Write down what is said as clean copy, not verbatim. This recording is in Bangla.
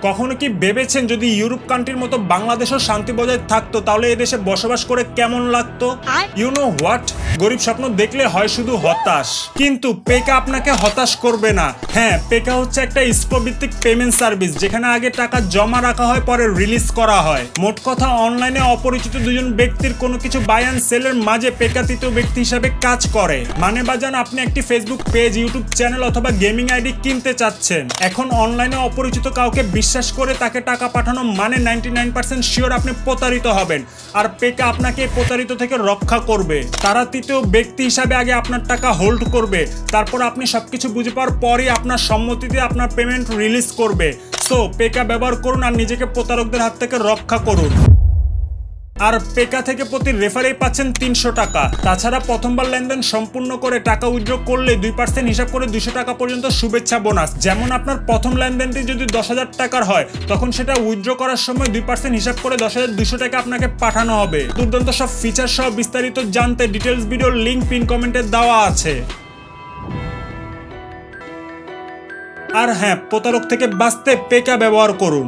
কখনো কি ভেবেছেন যদি ইউরোপ কান্ট্রির মতো বাংলাদেশও শান্তি বজায় থাকতো তাহলে এই দেশে বসবাস করে কেমন লাগতো? ইউ নো হোয়াট, গরিব স্বপ্ন দেখলে হয় শুধু হতাশ, কিন্তু পেকা আপনাকে হতাশ করবে না। হ্যাঁ, পেকা হচ্ছে একটা স্কোভিত্তিক পেমেন্ট সার্ভিস যেখানে আগে টাকা জমা রাখা হয় পরে রিলিজ করা হয়। মোট কথা, অনলাইনে অপরিচিত দুজন ব্যক্তির কোনো কিছু বাই অ্যান্ড সেলের মাঝে পেকা তৃতীয় ব্যক্তি হিসাবে কাজ করে। মানে বাজান, আপনি একটি ফেসবুক পেজ, ইউটিউব চ্যানেল অথবা গেমিং আইডি কিনতে চাচ্ছেন। এখন অনলাইনে অপরিচিত কাউকে বিশ্বাস করে তাকে টাকা পাঠানো মানে 99% শিওর আপনি প্রতারিত হবেন, আর পেকা আপনাকে প্রতারিত থেকে রক্ষা করবে। তারা তৃতীয় ব্যক্তি হিসাবে আগে আপনার টাকা হোল্ড করবে, তারপর আপনি সবকিছু বুঝে পাওয়ার পরই আপনার সম্মতিতে আপনার পেমেন্ট রিলিজ করবে। সো পেকা ব্যবহার করুন আর নিজেকে প্রতারকদের হাত থেকে রক্ষা করুন। আর পেকা থেকে প্রতি রেফারেই পাচ্ছেন 300 টাকা। তাছাড়া প্রথমবার লেনদেন সম্পূর্ণ করে টাকা উইথড্র করলে 2% হিসাব করে 200 টাকা পর্যন্ত শুভেচ্ছা বোনাস। যেমন আপনার প্রথম লেনদেনটি যদি 10,000 টাকার হয় তখন সেটা উইথড্র করার সময় 2% হিসাব করে 10,200 টাকা আপনাকে পাঠানো হবে। দুর্দান্ত সব ফিচার সহ বিস্তারিত জানতে ডিটেলস ভিডিওর লিঙ্ক পিন কমেন্টে দেওয়া আছে। আর হ্যাঁ, প্রতারক থেকে বাঁচতে পেকা ব্যবহার করুন।